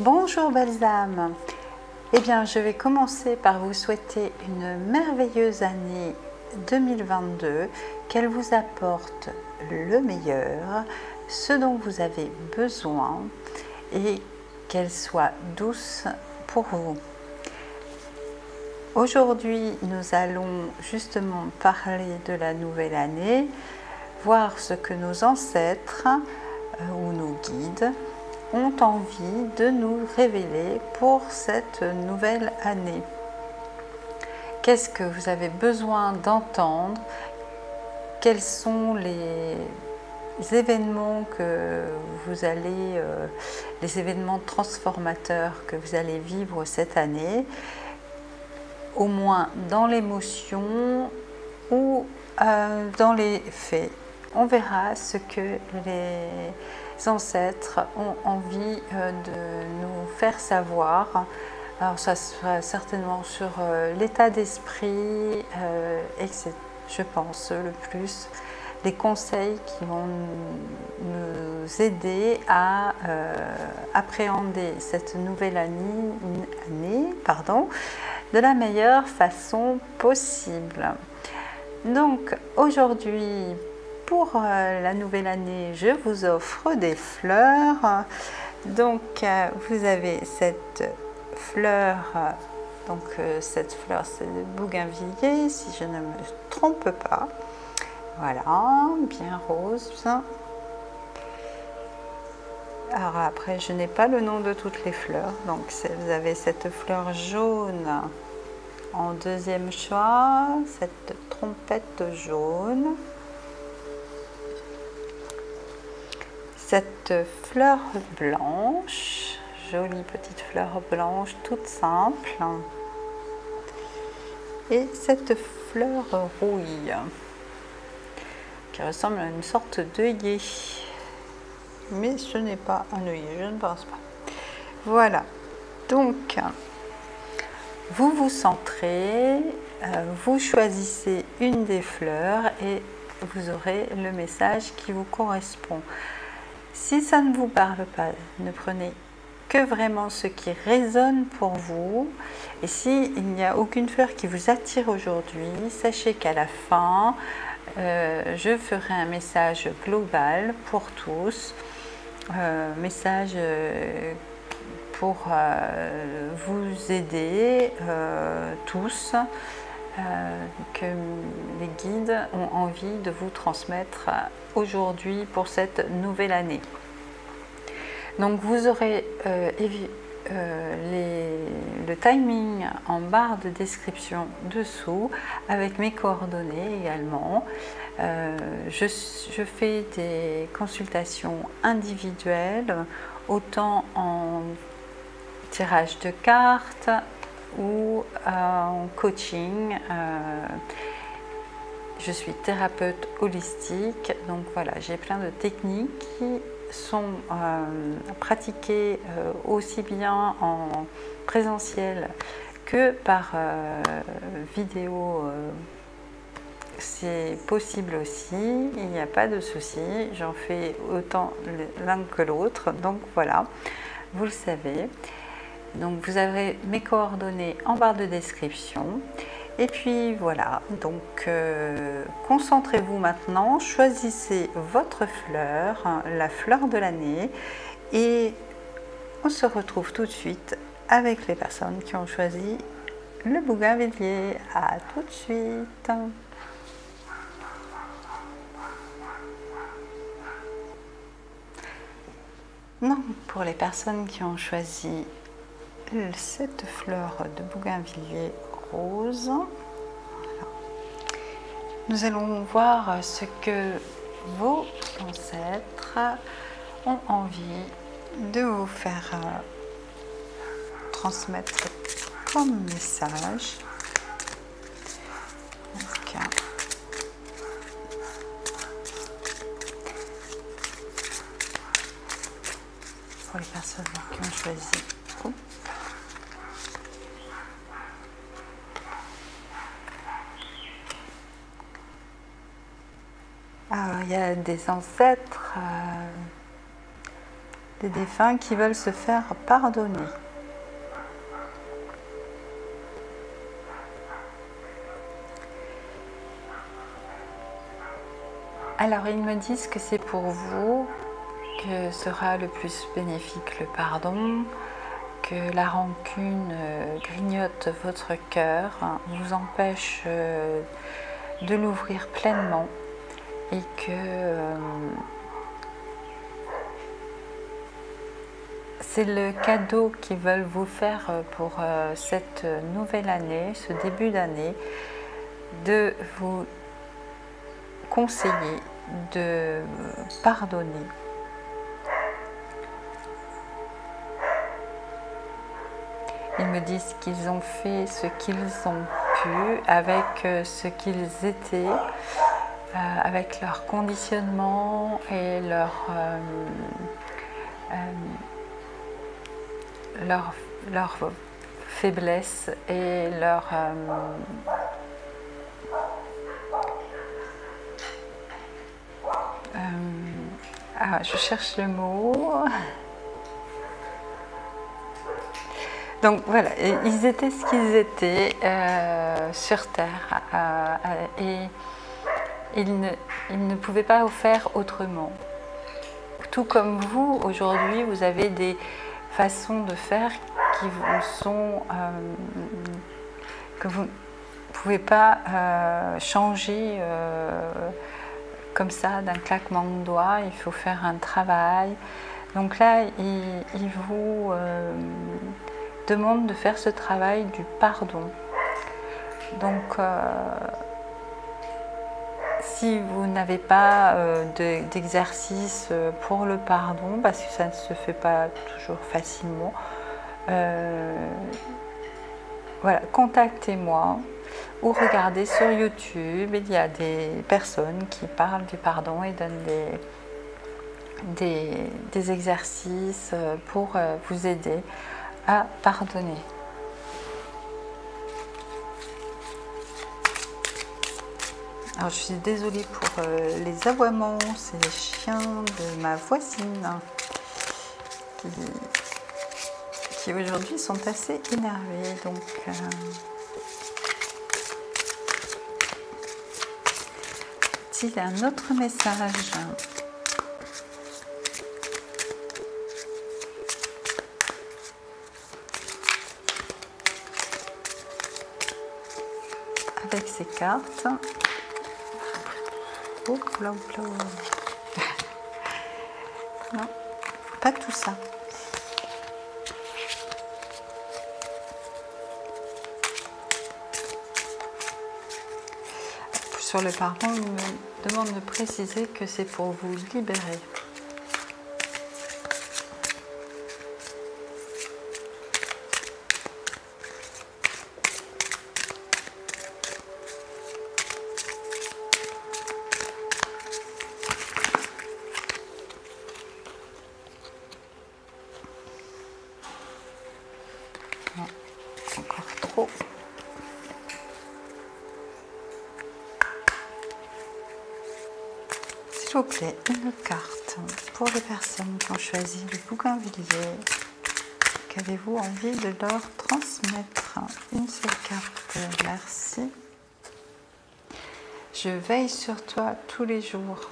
Bonjour belles âmes. Eh bien, je vais commencer par vous souhaiter une merveilleuse année 2022, qu'elle vous apporte le meilleur, ce dont vous avez besoin et qu'elle soit douce pour vous. Aujourd'hui, nous allons justement parler de la nouvelle année, voir ce que nos ancêtres ou nos guides ont envie de nous révéler pour cette nouvelle année. Qu'est-ce que vous avez besoin d'entendre? Quels sont les événements que vous allez, les événements transformateurs que vous allez vivre cette année, au moins dans l'émotion ou dans les faits. On verra ce que les ancêtres ont envie de nous faire savoir. Alors ça sera certainement sur l'état d'esprit, et c'est, je pense, le plus les conseils qui vont nous aider à appréhender cette nouvelle année de la meilleure façon possible. Donc aujourd'hui, pour la nouvelle année, je vous offre des fleurs. Donc vous avez cette fleur, cette fleur c'est le bougainvillier si je ne me trompe pas. Voilà, bien rose. Alors après, je n'ai pas le nom de toutes les fleurs. Donc vous avez cette fleur jaune en deuxième choix, cette trompette jaune. Cette fleur blanche, jolie petite fleur blanche, toute simple. Et cette fleur rouille, qui ressemble à une sorte d'œillet. Mais ce n'est pas un œillet, je ne pense pas. Voilà, donc vous vous centrez, vous choisissez une des fleurs et vous aurez le message qui vous correspond. Si ça ne vous parle pas, ne prenez que vraiment ce qui résonne pour vous. Et s'il n'y a aucune fleur qui vous attire aujourd'hui, sachez qu'à la fin, je ferai un message global pour tous. Message pour vous aider tous, que les guides ont envie de vous transmettre aujourd'hui pour cette nouvelle année. Donc vous aurez le timing en barre de description dessous avec mes coordonnées également. Je fais des consultations individuelles, autant en tirage de cartes ou en coaching. Je suis thérapeute holistique, donc voilà, j'ai plein de techniques qui sont pratiquées aussi bien en présentiel que par vidéo. C'est possible aussi, il n'y a pas de souci, j'en fais autant l'un que l'autre, donc voilà, vous le savez. Donc vous avez mes coordonnées en barre de description. Et puis voilà, donc concentrez-vous maintenant, choisissez votre fleur, la fleur de l'année, et on se retrouve tout de suite avec les personnes qui ont choisi le bougainvillier. À tout de suite. Donc pour les personnes qui ont choisi cette fleur de bougainvillier rose, voilà. Nous allons voir ce que vos ancêtres ont envie de vous faire transmettre comme message. Donc, pour les personnes qui ont choisi. Alors, il y a des ancêtres des défunts qui veulent se faire pardonner. Alors ils me disent que c'est pour vous que sera le plus bénéfique le pardon, que la rancune grignote votre cœur, vous empêche de l'ouvrir pleinement et que c'est le cadeau qu'ils veulent vous faire pour cette nouvelle année, ce début d'année, de vous conseiller de pardonner. Ils me disent qu'ils ont fait ce qu'ils ont pu avec ce qu'ils étaient, avec leur conditionnement et leur faiblesse et leur je cherche le mot. Donc voilà, ils étaient ce qu'ils étaient sur Terre et ils ne pouvaient pas faire autrement. Tout comme vous, aujourd'hui, vous avez des façons de faire qui vous sont que vous ne pouvez pas changer comme ça d'un claquement de doigts. Il faut faire un travail. Donc là, il vous demande de faire ce travail du pardon. Donc si vous n'avez pas d'exercice pour le pardon, parce que ça ne se fait pas toujours facilement, voilà, contactez-moi ou regardez sur YouTube, il y a des personnes qui parlent du pardon et donnent des exercices pour vous aider à pardonner. Alors je suis désolée pour les aboiements, c'est les chiens de ma voisine qui aujourd'hui sont assez énervés. Donc il y a un autre message. Avec ces cartes. Oupla, oupla. Non, pas tout ça. Sur le pardon, il me demande de préciser que c'est pour vous libérer. Non, encore trop. S'il vous plaît, une carte pour les personnes qui ont choisi le bougainvillier. Qu'avez-vous envie de leur transmettre? Une seule carte, merci. Je veille sur toi tous les jours.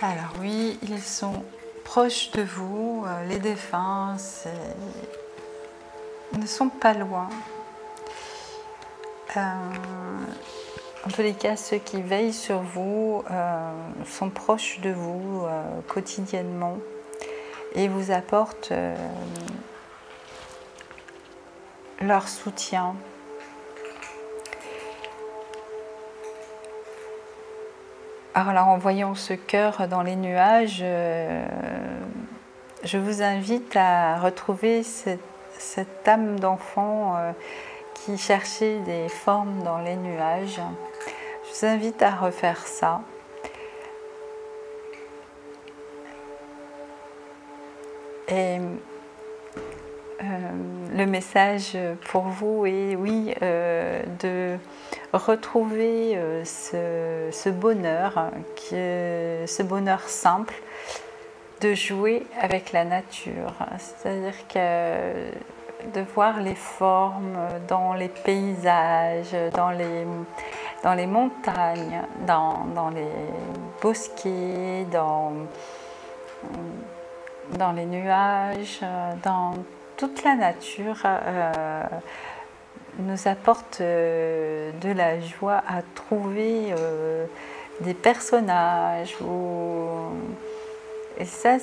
Alors oui, ils sont proches de vous, les défunts ne sont pas loin. En tous les cas, ceux qui veillent sur vous sont proches de vous quotidiennement et vous apportent leur soutien. Alors en voyant ce cœur dans les nuages, je vous invite à retrouver cette âme d'enfant qui cherchait des formes dans les nuages. Je vous invite à refaire ça. Et le message pour vous est oui, de retrouver ce bonheur, ce bonheur simple de jouer avec la nature. C'est-à-dire que de voir les formes dans les paysages, dans les montagnes, dans les bosquets, dans les nuages, dans toute la nature nous apporte de la joie à trouver des personnages. Et ça,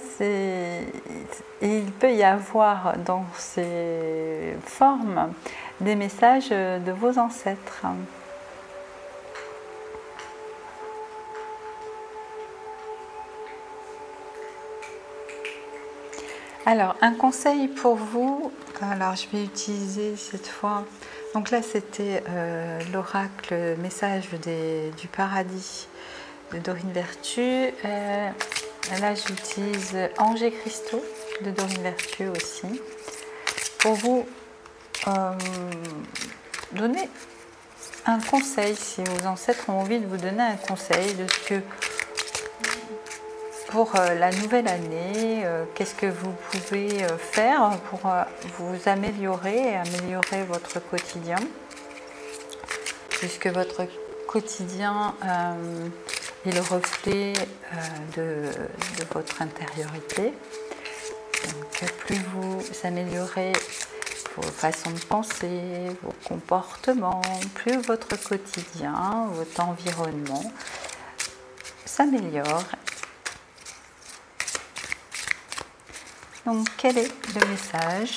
il peut y avoir dans ces formes des messages de vos ancêtres. Alors, un conseil pour vous, alors je vais utiliser cette fois, donc là c'était l'oracle message du paradis de Dorine Vertueux. Là j'utilise Anges et Cristaux de Dorine Vertueux aussi, pour vous donner un conseil, si vos ancêtres ont envie de vous donner un conseil de ce que pour la nouvelle année, qu'est-ce que vous pouvez faire pour vous améliorer votre quotidien, puisque votre quotidien est le reflet de votre intériorité. Donc, plus vous améliorez vos façons de penser, vos comportements, plus votre quotidien, votre environnement s'améliore. Donc, quel est le message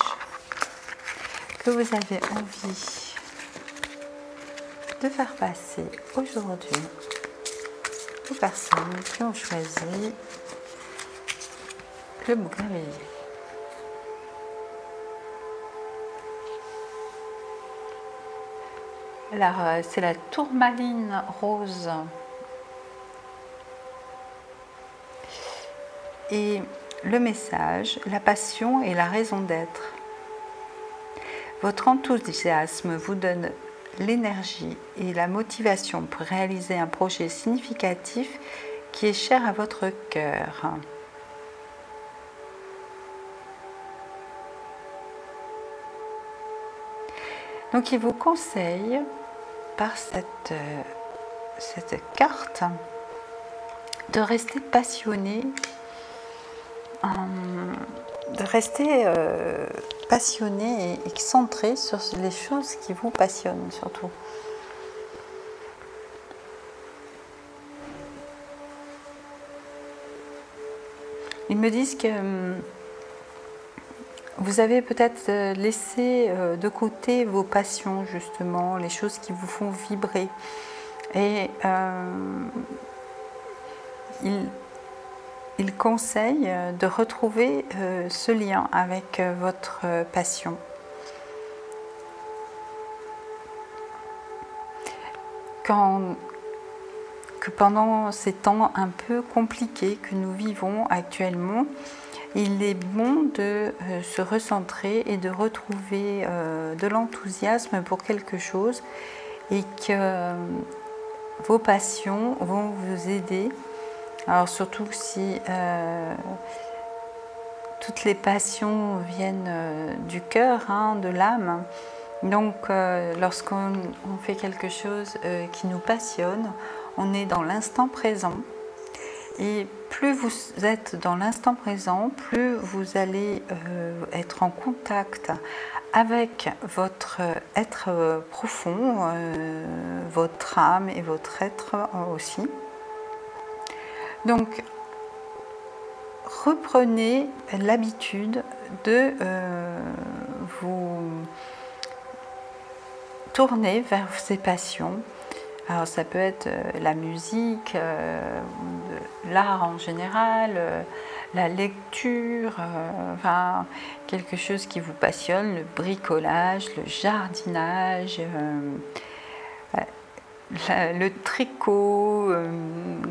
que vous avez envie de faire passer aujourd'hui aux personnes qui ont choisi le bougainvillier? Alors, c'est la tourmaline rose. Et le message, la passion et la raison d'être. Votre enthousiasme vous donne l'énergie et la motivation pour réaliser un projet significatif qui est cher à votre cœur. Donc il vous conseille par cette carte de rester passionné, passionné et centré sur les choses qui vous passionnent surtout. Ils me disent que vous avez peut-être laissé de côté vos passions, justement, les choses qui vous font vibrer. Et il conseille de retrouver ce lien avec votre passion. Que pendant ces temps un peu compliqués que nous vivons actuellement, il est bon de se recentrer et de retrouver de l'enthousiasme pour quelque chose, et que vos passions vont vous aider. Alors surtout si toutes les passions viennent du cœur, de l'âme. Donc lorsqu'on fait quelque chose qui nous passionne, on est dans l'instant présent. Et plus vous êtes dans l'instant présent, plus vous allez être en contact avec votre être profond, votre âme et votre être aussi. Donc, reprenez l'habitude de vous tourner vers ces passions. Alors ça peut être la musique, l'art en général, la lecture, enfin quelque chose qui vous passionne, le bricolage, le jardinage, le tricot,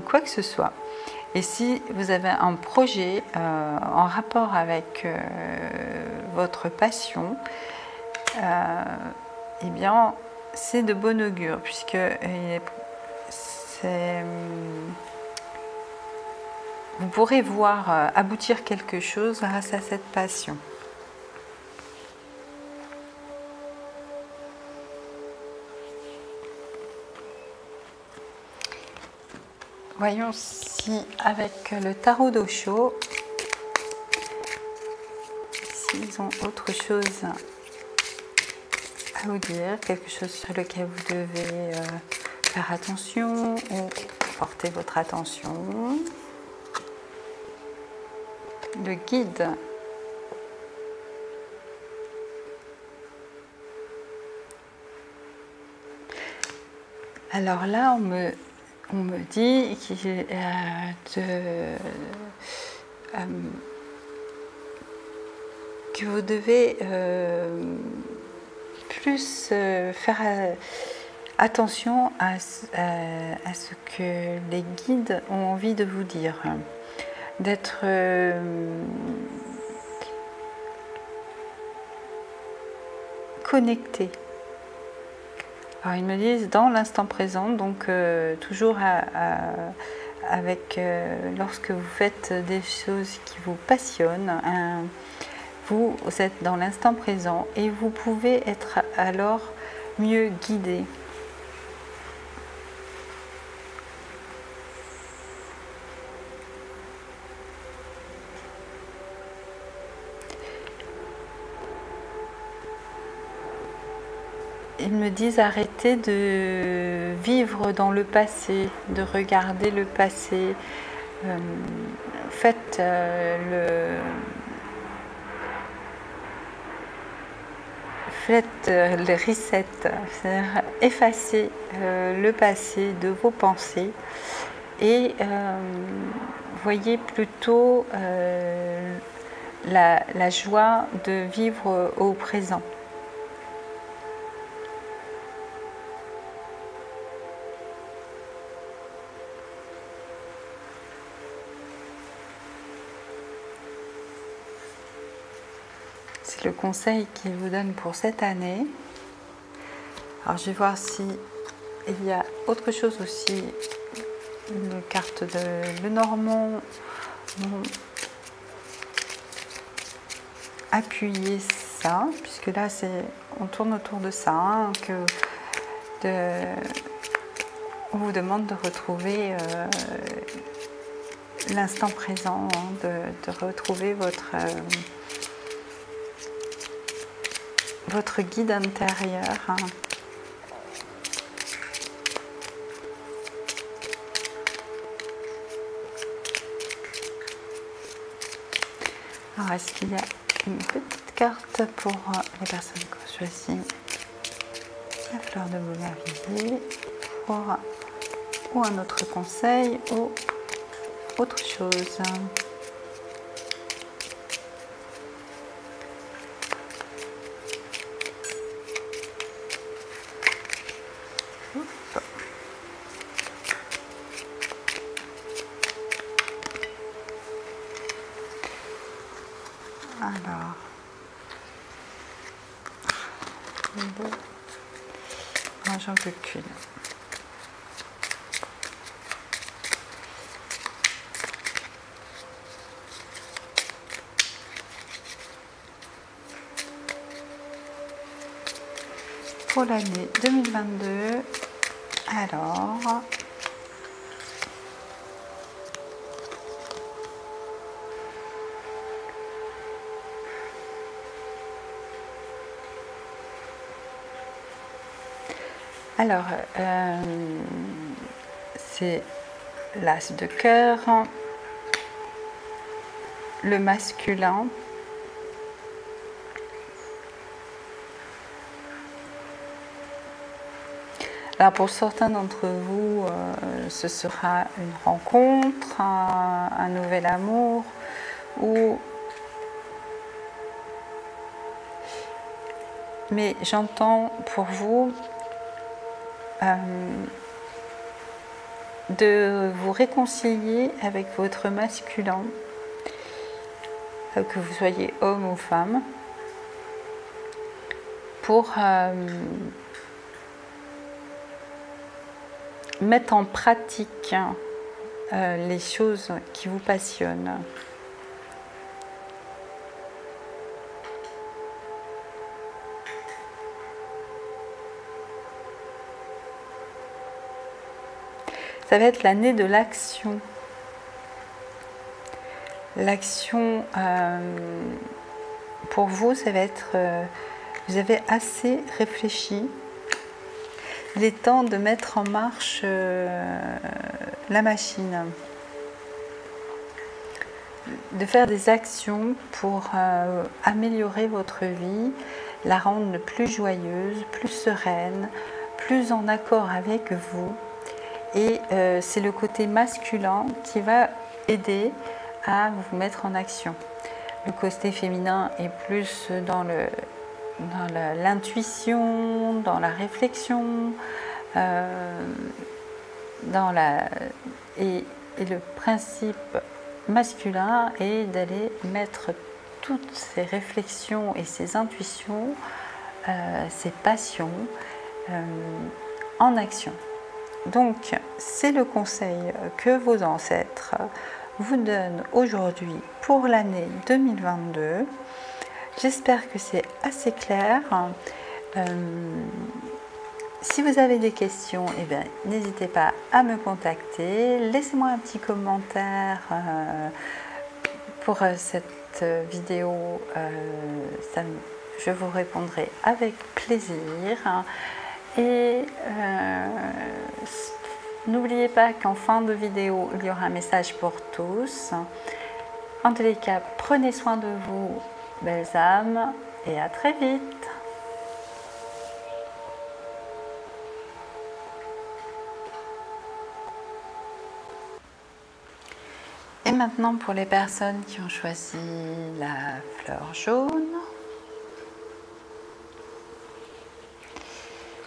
quoi que ce soit. Et si vous avez un projet en rapport avec votre passion, eh bien, c'est de bon augure, puisque vous pourrez voir aboutir quelque chose grâce à cette passion. Voyons si avec le tarot d'Osho, s'ils ont autre chose à vous dire, quelque chose sur lequel vous devez faire attention ou porter votre attention. Le guide. Alors là, on me dit que vous devez plus faire attention à ce que les guides ont envie de vous dire, d'être connecté. Alors ils me disent dans l'instant présent, donc toujours avec lorsque vous faites des choses qui vous passionnent, vous êtes dans l'instant présent et vous pouvez être alors mieux guidé. Ils me disent arrêtez de vivre dans le passé, de regarder le passé. Faites le reset, c'est-à-dire effacer le passé de vos pensées et voyez plutôt la joie de vivre au présent. C'est le conseil qu'il vous donne pour cette année. Alors je vais voir si il y a autre chose aussi. Une carte de Lenormand vont appuyer ça, puisque là on tourne autour de ça, hein, on vous demande de retrouver l'instant présent, hein, de retrouver votre guide intérieur. Hein. Alors, est-ce qu'il y a une petite carte pour les personnes qui ont choisi la fleur de bougainvilliers ou un autre conseil ou autre chose? Alors, j'en veux qu'une. Pour l'année 2022, alors... Alors, c'est l'as de cœur, le masculin, alors pour certains d'entre vous, ce sera une rencontre, un nouvel amour, mais j'entends pour vous de vous réconcilier avec votre masculin, que vous soyez homme ou femme, pour mettre en pratique les choses qui vous passionnent. Ça va être l'année de l'action. L'action, pour vous, ça va être... vous avez assez réfléchi. Il est temps de mettre en marche la machine. De faire des actions pour améliorer votre vie, la rendre plus joyeuse, plus sereine, plus en accord avec vous. Et c'est le côté masculin qui va aider à vous mettre en action. Le côté féminin est plus dans l'intuition, dans la réflexion, et le principe masculin est d'aller mettre toutes ces réflexions et ces intuitions, ces passions en action. Donc, c'est le conseil que vos ancêtres vous donnent aujourd'hui pour l'année 2022. J'espère que c'est assez clair. Si vous avez des questions, eh bien, n'hésitez pas à me contacter. Laissez-moi un petit commentaire pour cette vidéo. Je vous répondrai avec plaisir. Et n'oubliez pas qu'en fin de vidéo, il y aura un message pour tous. En tous les cas, prenez soin de vous, belles âmes, et à très vite. Et maintenant, pour les personnes qui ont choisi la fleur jaune.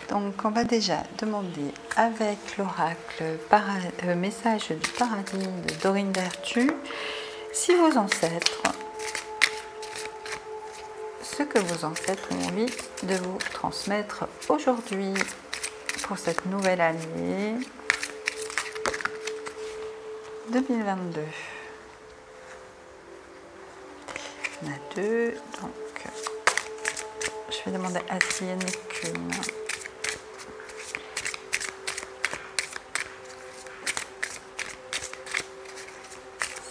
Donc, on va déjà demander avec l'oracle message du paradis de Dorine Vertu, si vos ancêtres, ce que vos ancêtres ont envie de vous transmettre aujourd'hui pour cette nouvelle année 2022. On a deux, donc je vais demander à s'il y en a qu'une.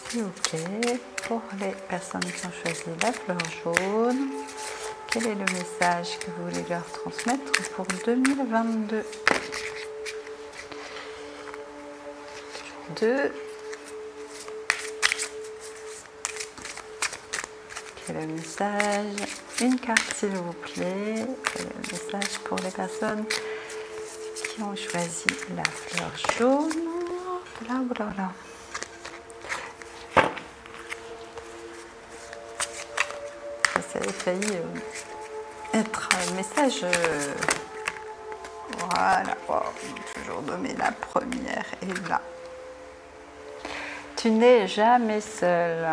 S'il vous plaît, pour les personnes qui ont choisi la fleur jaune, quel est le message que vous voulez leur transmettre pour 2022? Deux. Quel est le message? Une carte s'il vous plaît. Quel est le message pour les personnes qui ont choisi la fleur jaune? Voilà, voilà. Ça avait failli être un message. Voilà, oh, toujours donner la première et là. Tu n'es jamais seul.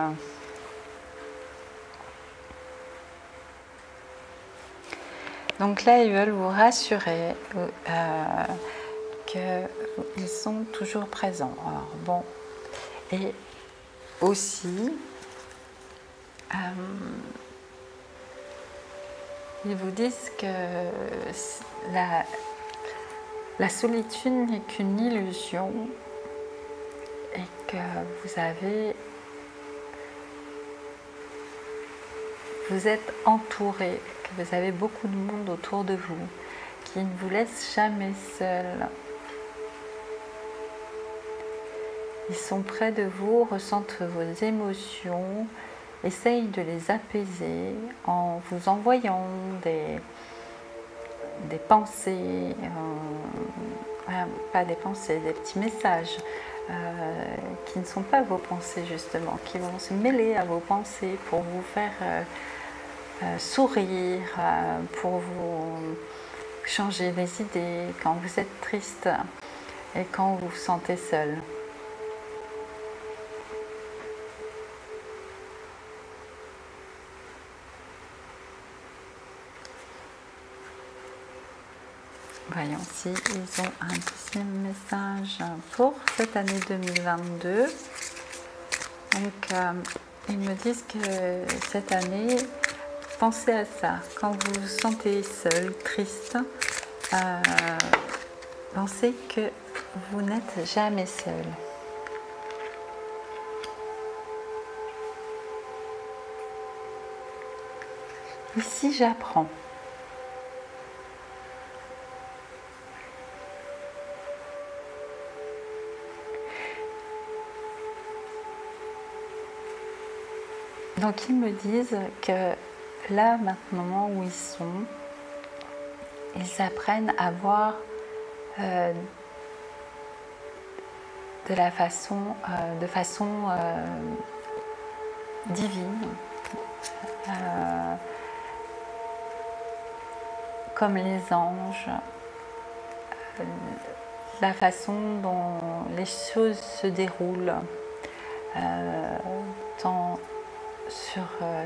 Donc là, ils veulent vous rassurer qu'ils sont toujours présents. Alors bon, et aussi, ils vous disent que la solitude n'est qu'une illusion et que vous êtes entouré, que vous avez beaucoup de monde autour de vous, qui ne vous laisse jamais seul. Ils sont près de vous, ressentent vos émotions, essayent de les apaiser en vous envoyant des pensées, pas des pensées, des petits messages qui ne sont pas vos pensées justement, qui vont se mêler à vos pensées pour vous faire sourire, pour vous changer les idées quand vous êtes triste et quand vous vous sentez seul. Voyons si ils ont un deuxième message pour cette année 2022. Donc, ils me disent que cette année, pensez à ça. Quand vous vous sentez seul, triste, pensez que vous n'êtes jamais seul. Ici, j'apprends. Donc ils me disent que là maintenant où ils sont, ils apprennent à voir de façon divine, comme les anges, la façon dont les choses se déroulent tant sur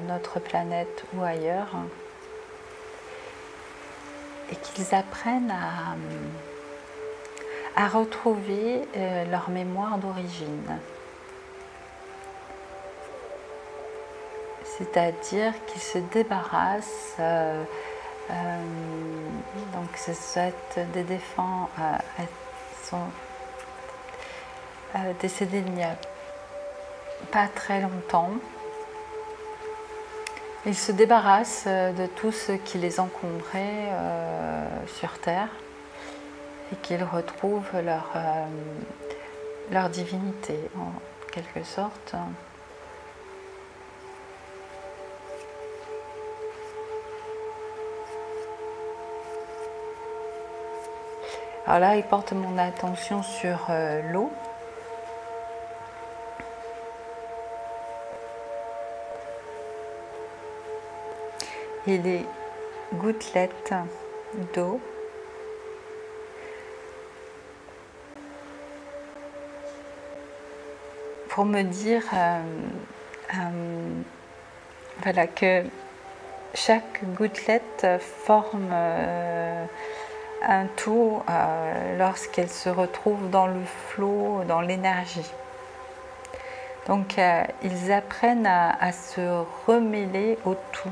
notre planète ou ailleurs, et qu'ils apprennent à retrouver leur mémoire d'origine. C'est-à-dire qu'ils se débarrassent, donc ce sont des défunts sont décédés il n'y a pas très longtemps. Ils se débarrassent de tout ce qui les encombrait sur Terre et qu'ils retrouvent leur divinité en quelque sorte. Alors là, il porte mon attention sur l'eau. Et les gouttelettes d'eau pour me dire voilà, que chaque gouttelette forme un tout lorsqu'elle se retrouve dans le flot, dans l'énergie. Donc ils apprennent à se remêler au tout.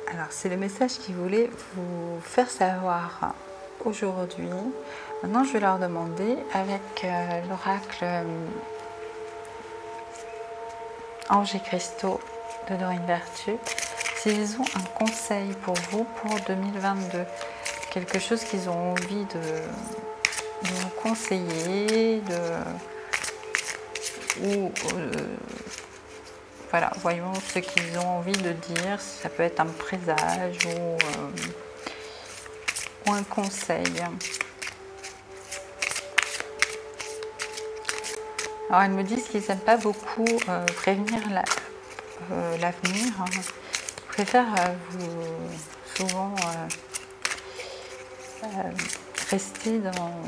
Alors c'est le message qu'ils voulaient vous faire savoir aujourd'hui. Maintenant je vais leur demander avec l'oracle Anges et Cristaux de Dorine Vertu s'ils ont un conseil pour vous pour 2022. Quelque chose qu'ils ont envie de vous conseiller, voilà, voyons ce qu'ils ont envie de dire. Ça peut être un présage ou un conseil. Alors, ils me disent qu'ils n'aiment pas beaucoup prévenir l'avenir. Ils préfèrent souvent rester dans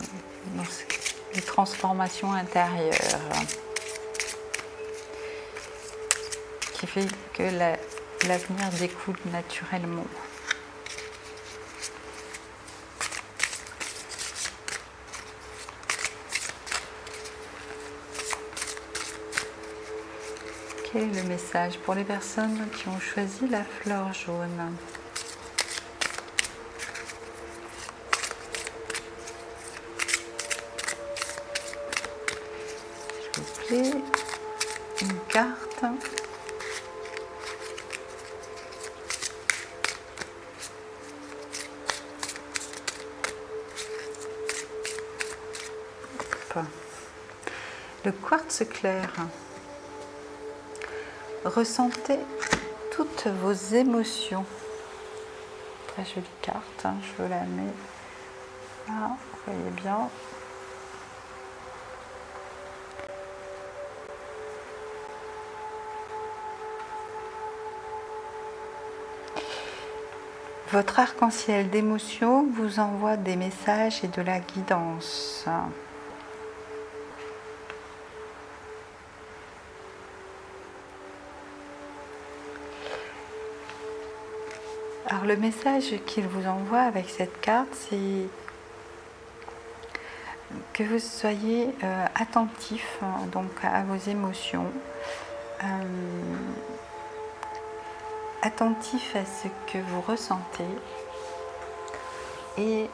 les transformations intérieures. Qui fait que l'avenir découle naturellement. Quel est le message pour les personnes qui ont choisi la fleur jaune? S'il vous plaît, une carte. Le quartz clair. Ressentez toutes vos émotions. Très jolie carte, hein, je la mets là, vous voyez bien. Votre arc-en-ciel d'émotions vous envoie des messages et de la guidance. Alors le message qu'il vous envoie avec cette carte, c'est que vous soyez attentif donc à vos émotions, attentif à ce que vous ressentez et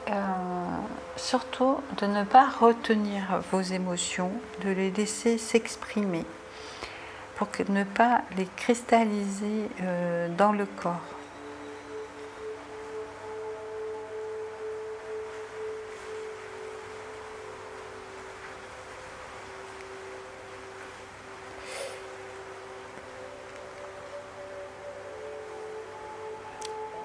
surtout de ne pas retenir vos émotions, de les laisser s'exprimer pour ne pas les cristalliser dans le corps.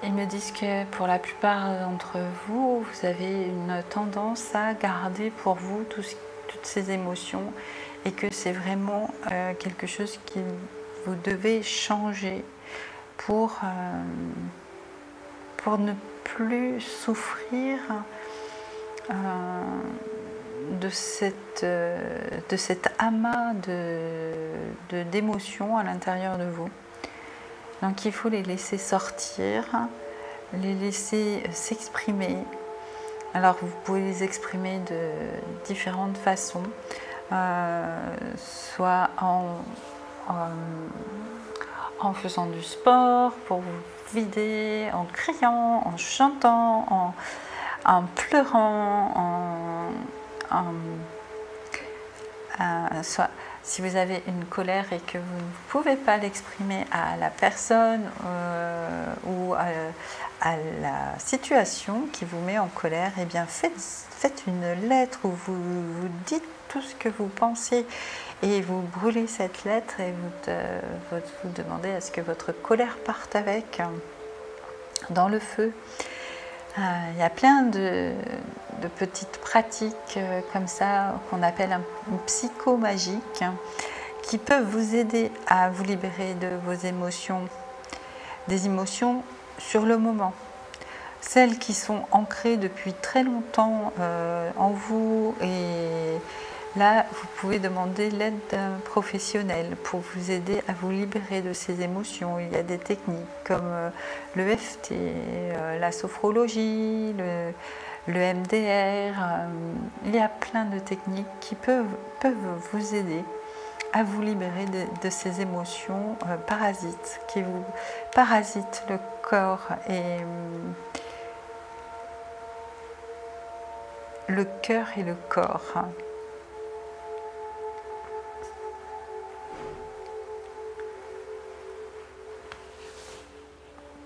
Ils me disent que pour la plupart d'entre vous, vous avez une tendance à garder pour vous toutes ces émotions et que c'est vraiment quelque chose que vous devez changer pour ne plus souffrir de cet amas d'émotions à l'intérieur de vous. Donc il faut les laisser sortir, les laisser s'exprimer. Alors vous pouvez les exprimer de différentes façons, soit en faisant du sport pour vous vider, en criant, en chantant, en pleurant, soit si vous avez une colère et que vous ne pouvez pas l'exprimer à la personne ou à la situation qui vous met en colère, eh bien faites une lettre où vous dites tout ce que vous pensez et vous brûlez cette lettre et vous demandez à ce que votre colère parte avec dans le feu. Il y a plein de petites pratiques comme ça qu'on appelle une psychomagique qui peuvent vous aider à vous libérer de vos émotions, des émotions sur le moment, celles qui sont ancrées depuis très longtemps en vous, et là vous pouvez demander l'aide d'un professionnel pour vous aider à vous libérer de ces émotions. Il y a des techniques comme le EFT, la sophrologie, le MDR, il y a plein de techniques qui peuvent vous aider à vous libérer de ces émotions parasites qui vous parasitent le corps et le cœur et le corps.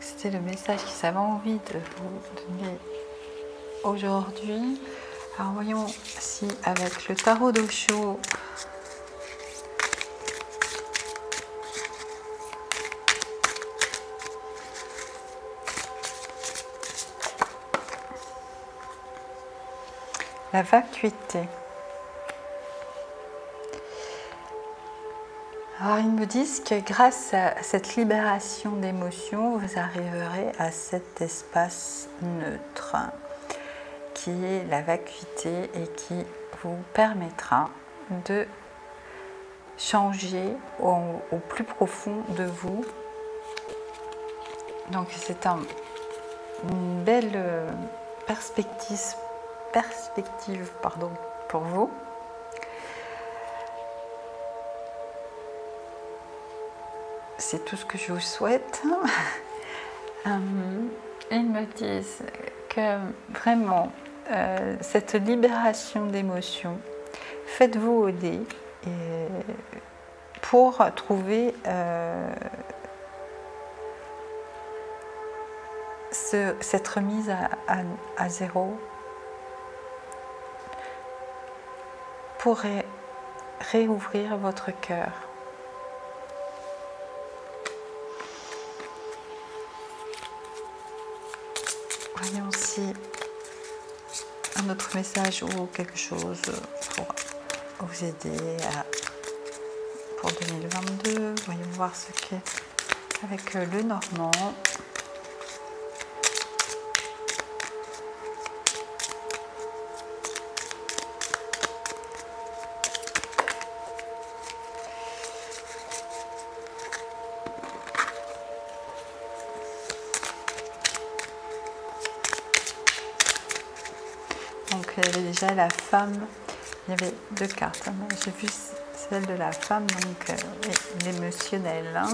C'était le message qu'ils avaient envie de vous donner aujourd'hui. Alors voyons si avec le tarot d'Osho la vacuité. Alors ils me disent que grâce à cette libération d'émotions, vous arriverez à cet espace neutre qui est la vacuité et qui vous permettra de changer au plus profond de vous. Donc c'est une belle perspective pour vous. C'est tout ce que je vous souhaite. Ils me disent que vraiment cette libération d'émotions, faites-vous aider pour trouver cette remise à zéro, pour réouvrir votre cœur. Voyons si un autre message ou quelque chose pour vous aider pour 2022. Voyons voir ce qu'est avec le Normand. Donc il y avait déjà la femme, il y avait 2 cartes. J'ai vu celle de la femme, donc l'émotionnel. Hein.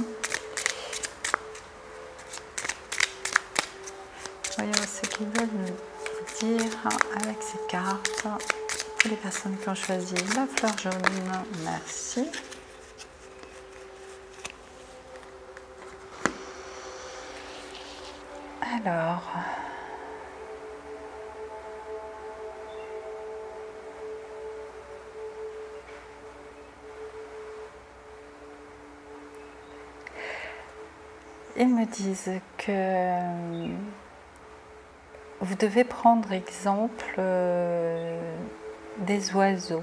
Voyons ce qu'ils veulent nous dire avec ces cartes. Pour les personnes qui ont choisi la fleur jaune, merci. Alors, ils me disent que vous devez prendre exemple des oiseaux.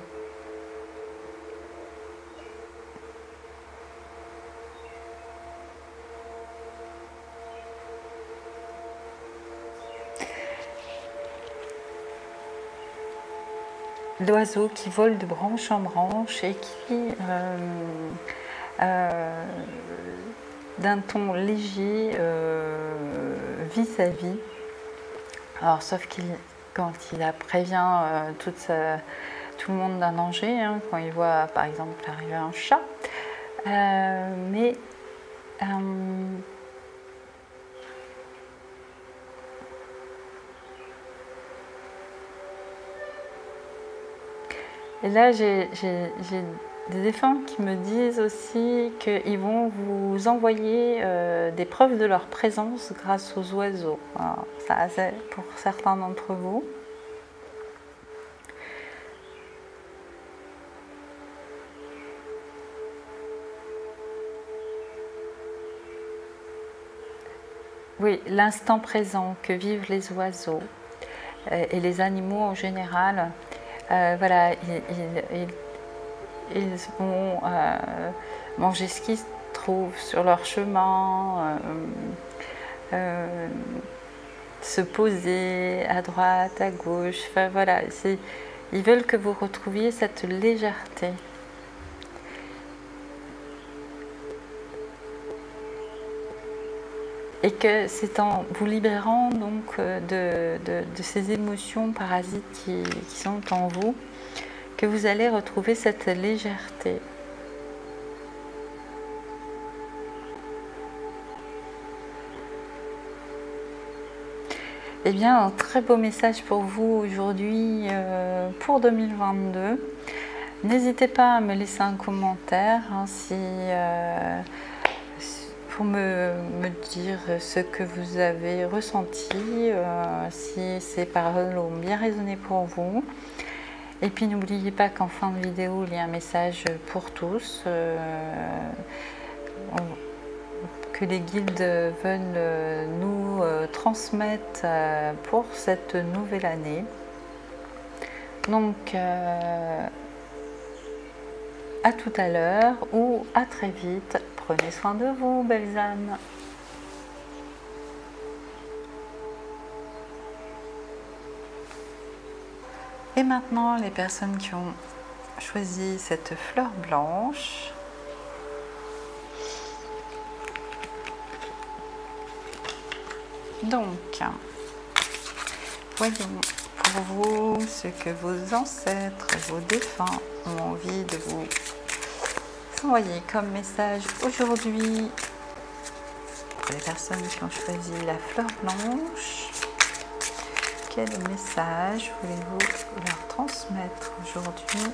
L'oiseau qui vole de branche en branche et qui, d'un ton léger, vit sa vie. Alors, sauf quand il prévient tout le monde d'un danger, hein, quand il voit par exemple arriver un chat, et là j'ai des défunts qui me disent aussi qu'ils vont vous envoyer des preuves de leur présence grâce aux oiseaux. Alors, ça, c'est pour certains d'entre vous. Oui, l'instant présent que vivent les oiseaux et les animaux en général, voilà, ils vont manger ce qu'ils trouvent sur leur chemin, se poser à droite, à gauche, enfin voilà, ils veulent que vous retrouviez cette légèreté. Et que c'est en vous libérant donc de ces émotions parasites qui sont en vous que vous allez retrouver cette légèreté. Eh bien, un très beau message pour vous aujourd'hui pour 2022. N'hésitez pas à me laisser un commentaire hein, pour me dire ce que vous avez ressenti, si ces paroles ont bien résonné pour vous. Et puis n'oubliez pas qu'en fin de vidéo, il y a un message pour tous, que les guides veulent nous transmettre pour cette nouvelle année. Donc, à tout à l'heure ou à très vite. Prenez soin de vous, belles âmes. Et maintenant, les personnes qui ont choisi cette fleur blanche, donc, voyons pour vous ce que vos ancêtres, vos défunts ont envie de vous envoyer comme message aujourd'hui pour les personnes qui ont choisi la fleur blanche. Quel message voulez-vous leur transmettre aujourd'hui?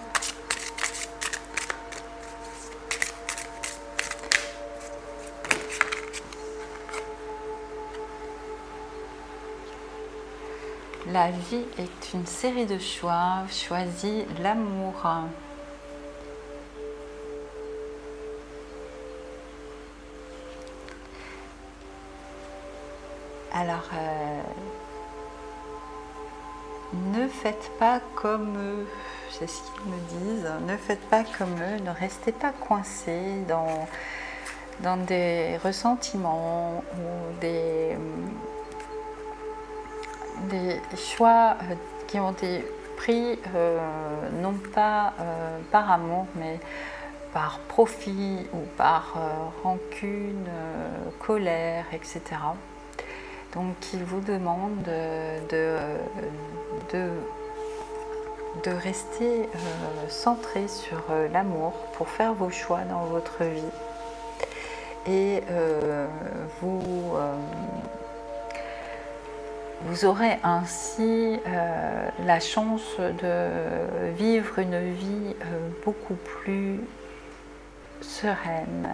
La vie est une série de choix. Choisis l'amour. Alors, ne faites pas comme eux, c'est ce qu'ils me disent, ne faites pas comme eux, ne restez pas coincés dans des ressentiments ou des choix qui ont été pris non pas par amour mais par profit ou par rancune, colère, etc. Donc il vous demande de de rester centré sur l'amour pour faire vos choix dans votre vie. Et vous aurez ainsi la chance de vivre une vie beaucoup plus sereine.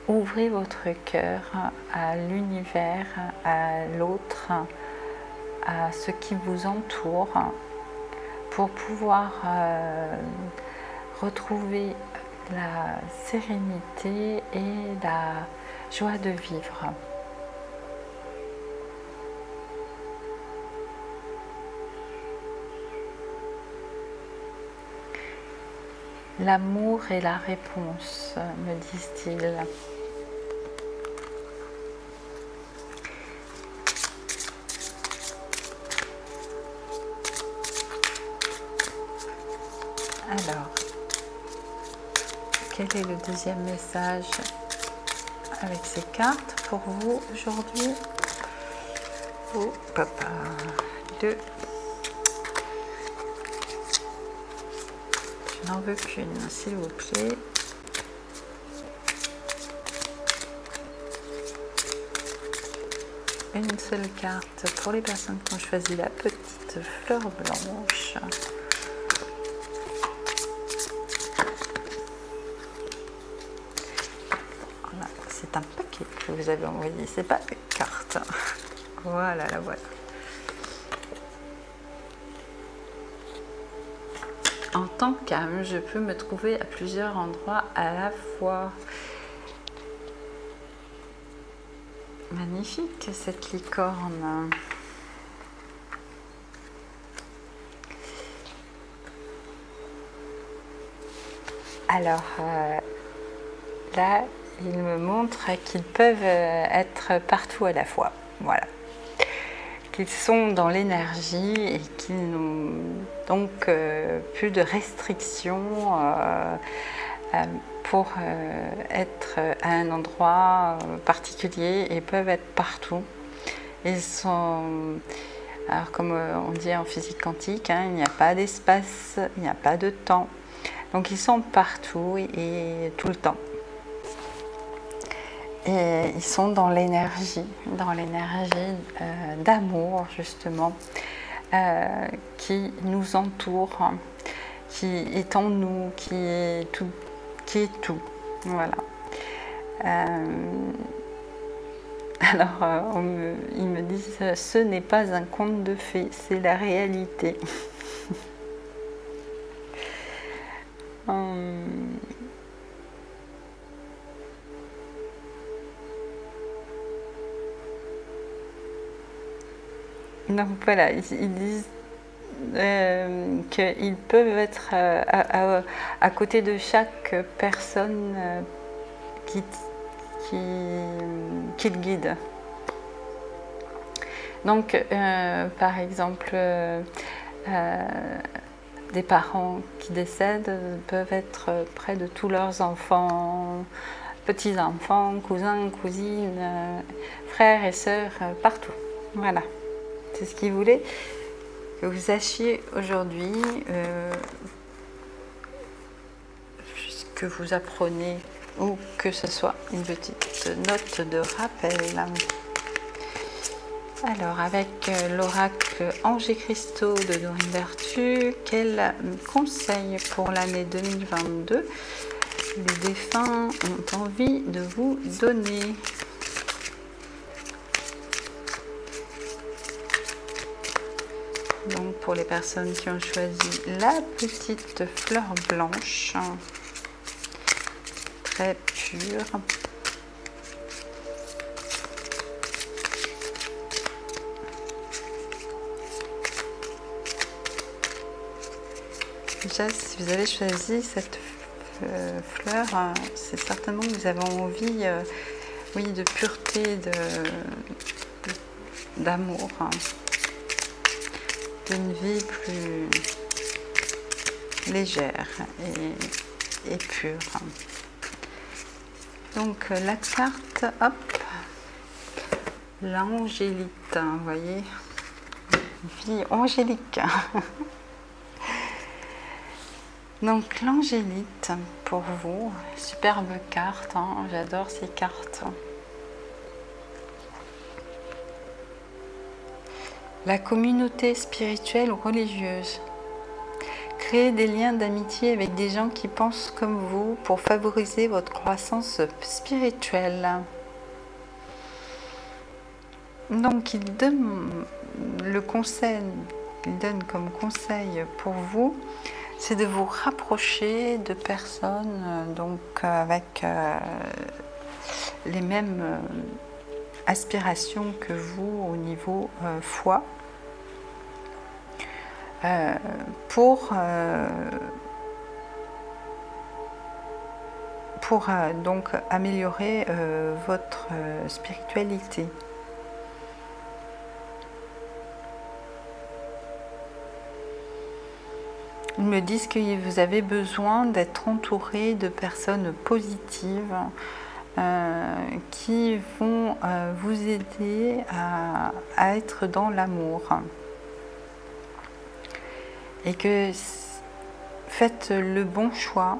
Ouvrez votre cœur à l'univers, à l'autre, à ce qui vous entoure, pour pouvoir retrouver la sérénité et la joie de vivre. L'amour est la réponse, me disent-ils. Alors, quel est le deuxième message avec ces cartes pour vous aujourd'hui? Oh, papa, 2. Je n'en veux qu'une, s'il vous plaît. Une seule carte pour les personnes qui ont choisi la petite fleur blanche. Voilà, c'est un paquet que vous avez envoyé, c'est pas une carte. Voilà, la voilà. En tant qu'âme, je peux me trouver à plusieurs endroits à la fois. Magnifique cette licorne. Alors là, il me montre qu'ils peuvent être partout à la fois. Voilà. Qu'ils sont dans l'énergie et qu'ils n'ont donc plus de restrictions pour être à un endroit particulier et peuvent être partout. Ils sont, alors comme on dit en physique quantique, hein, il n'y a pas d'espace, il n'y a pas de temps. Donc ils sont partout et tout le temps. Et ils sont dans l'énergie d'amour justement, qui nous entoure, qui est en nous, qui est tout. Voilà. Alors, ils me disent, ce n'est pas un conte de fées, c'est la réalité. Donc voilà, ils disent qu'ils peuvent être à côté de chaque personne qui le guide. Donc, par exemple, des parents qui décèdent peuvent être près de tous leurs enfants, petits-enfants, cousins, cousines, frères et sœurs, partout. Voilà. C'est ce qu'il voulait que vous sachiez aujourd'hui, que vous apprenez ou que ce soit une petite note de rappel. Alors, avec l'oracle Anges et Cristaux de Dorine Vertu, quel conseil pour l'année 2022 les défunts ont envie de vous donner? Donc pour les personnes qui ont choisi la petite fleur blanche, très pure. Déjà, si vous avez choisi cette fleur, c'est certainement que vous avez envie, oui, de pureté, d'amour. D'une vie plus légère et pure. Donc la carte, hop, l'angélite, vous voyez, une fille angélique. Donc l'angélite pour vous, superbe carte, hein, j'adore ces cartes. La communauté spirituelle ou religieuse. Créer des liens d'amitié avec des gens qui pensent comme vous pour favoriser votre croissance spirituelle. Donc il donne comme conseil pour vous, c'est de vous rapprocher de personnes donc avec les mêmes aspirations que vous au niveau foi, pour donc améliorer votre spiritualité. Ils me disent que vous avez besoin d'être entouré de personnes positives qui vont vous aider à être dans l'amour. Et que faites le bon choix,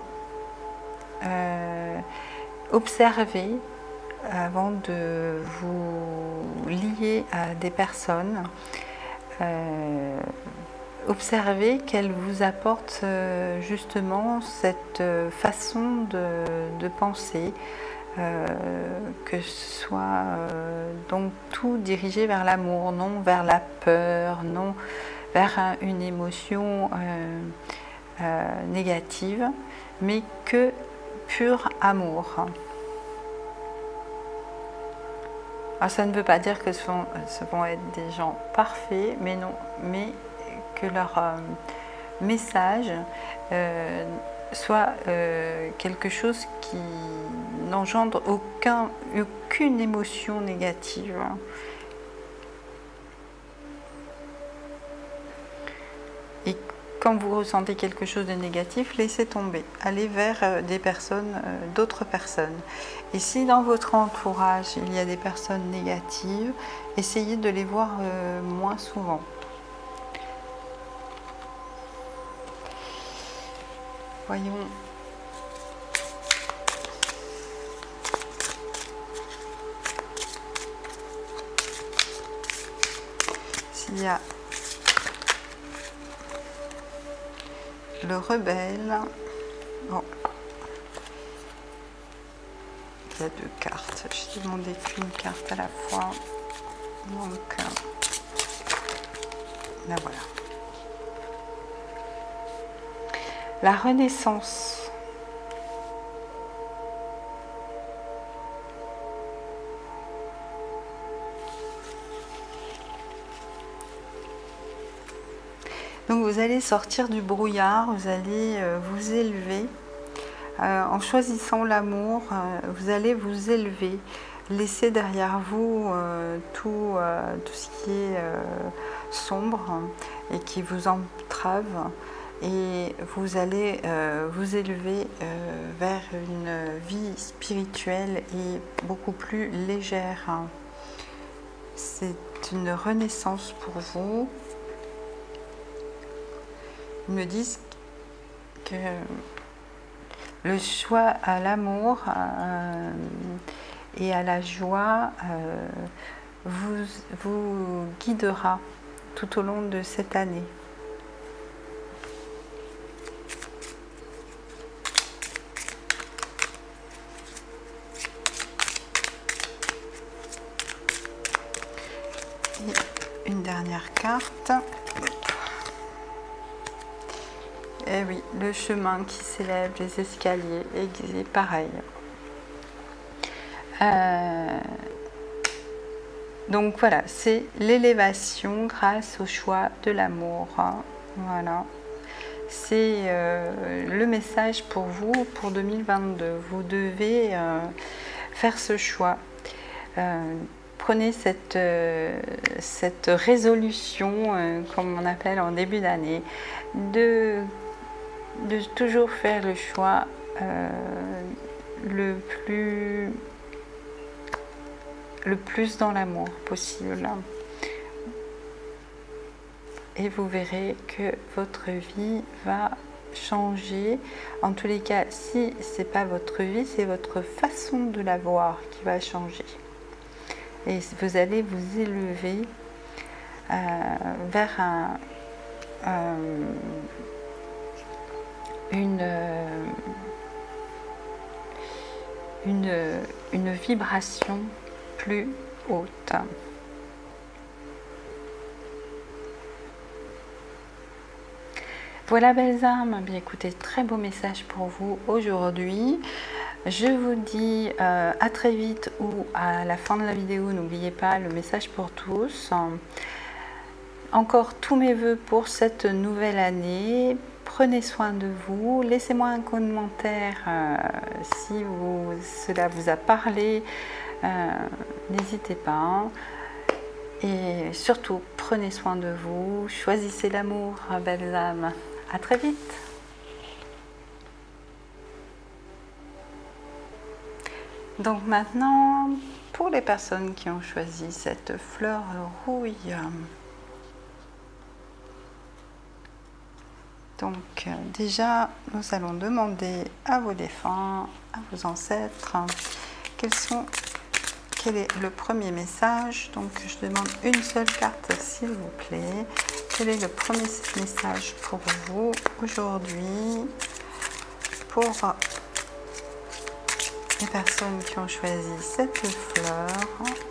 observez avant de vous lier à des personnes. Observez qu'elles vous apportent justement cette façon de penser, que ce soit donc tout dirigé vers l'amour, non vers la peur, non vers une émotion négative, mais que pur amour. Alors ça ne veut pas dire que ce vont être des gens parfaits, mais non, mais que leur message soit quelque chose qui n'engendre aucune émotion négative. Et quand vous ressentez quelque chose de négatif, laissez tomber. Allez vers d'autres personnes. Et si dans votre entourage, il y a des personnes négatives, essayez de les voir moins souvent. Voyons. S'il y a le rebelle. Bon. Il y a 2 cartes. Je demandé qu'une carte à la fois. Donc, là voilà. La renaissance. Donc vous allez sortir du brouillard, vous allez vous élever. En choisissant l'amour, vous allez vous élever. Laissez derrière vous tout ce qui est sombre et qui vous entrave. Et vous allez vous élever vers une vie spirituelle et beaucoup plus légère. C'est une renaissance pour vous. Ils me disent que le choix à l'amour et à la joie vous guidera tout au long de cette année. Et une dernière carte. Et oui, le chemin qui s'élève, les escaliers, et pareil. Donc voilà, c'est l'élévation grâce au choix de l'amour. Voilà. C'est le message pour vous pour 2022. Vous devez faire ce choix. Prenez cette résolution, comme on appelle en début d'année, de toujours faire le choix le plus dans l'amour possible. et vous verrez que votre vie va changer. En tous les cas, si ce n'est pas votre vie, c'est votre façon de la voir qui va changer. Et vous allez vous élever vers une vibration plus haute. Voilà, belles âmes, bien écoutez, très beau message pour vous aujourd'hui. Je vous dis à très vite ou à la fin de la vidéo. N'oubliez pas le message pour tous. Encore tous mes voeux pour cette nouvelle année. Prenez soin de vous. Laissez-moi un commentaire si cela vous a parlé. N'hésitez pas. Et surtout, prenez soin de vous. Choisissez l'amour, belles âmes. À très vite. Donc maintenant, pour les personnes qui ont choisi cette fleur rouille, donc déjà, nous allons demander à vos défunts, à vos ancêtres, quel est le premier message. Donc je demande une seule carte s'il vous plaît. Quel est le premier message pour vous aujourd'hui, pour les personnes qui ont choisi cette fleur?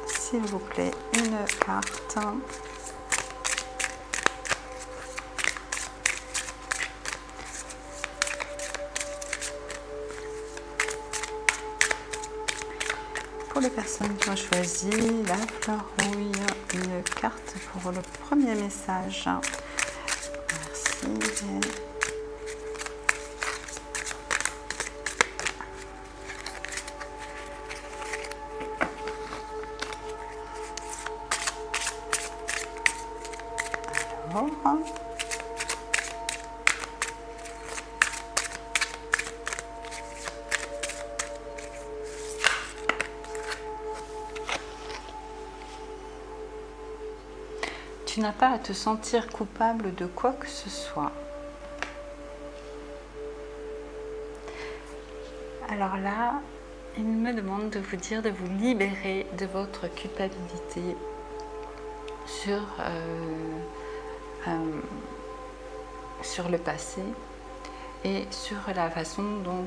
S'il vous plaît, une carte. Pour les personnes qui ont choisi la fleur rouille, une carte pour le premier message. Merci. Alors, tu n'as pas à te sentir coupable de quoi que ce soit. Alors là, il me demande de vous dire de vous libérer de votre culpabilité sur le passé et sur la façon dont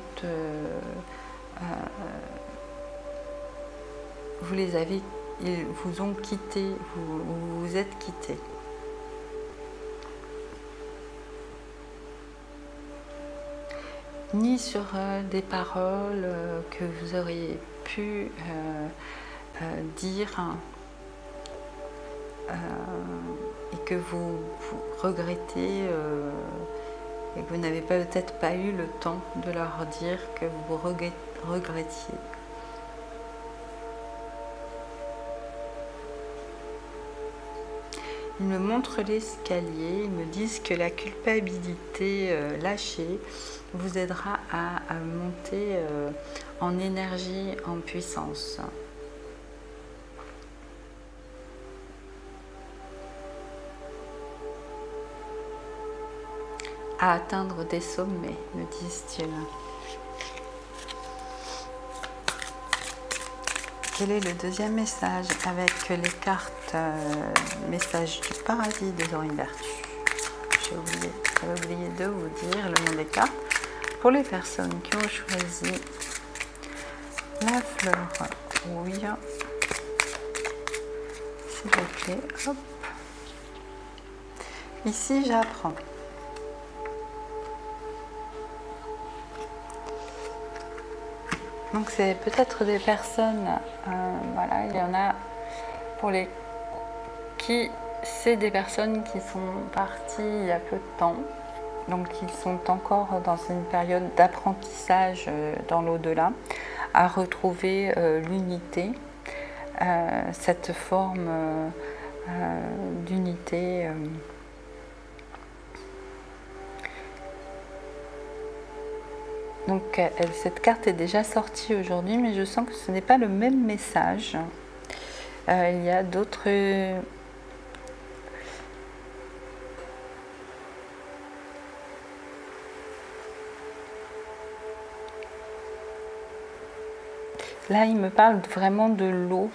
vous les avez, ils vous ont quitté, vous vous êtes quitté. Ni sur des paroles que vous auriez pu dire et que vous regrettez et que vous n'avez peut-être pas eu le temps de leur dire que vous regrettiez. Ils me montrent l'escalier, ils me disent que la culpabilité lâchée vous aidera à monter en énergie, en puissance. À atteindre des sommets, me disent-ils. Quel est le deuxième message avec les cartes message du paradis de Dorine Vertu? J'avais oublié de vous dire le nom des cartes. Pour les personnes qui ont choisi la fleur rouille, s'il vous plaît, hop. Ici, j'apprends. Donc c'est peut-être des personnes, voilà, il y en a pour les qui, c'est des personnes qui sont parties il y a peu de temps, donc ils sont encore dans une période d'apprentissage dans l'au-delà, à retrouver l'unité, cette forme d'unité. Donc cette carte est déjà sortie aujourd'hui, mais je sens que ce n'est pas le même message. Il y a d'autres Là, il me parle vraiment de l'eau.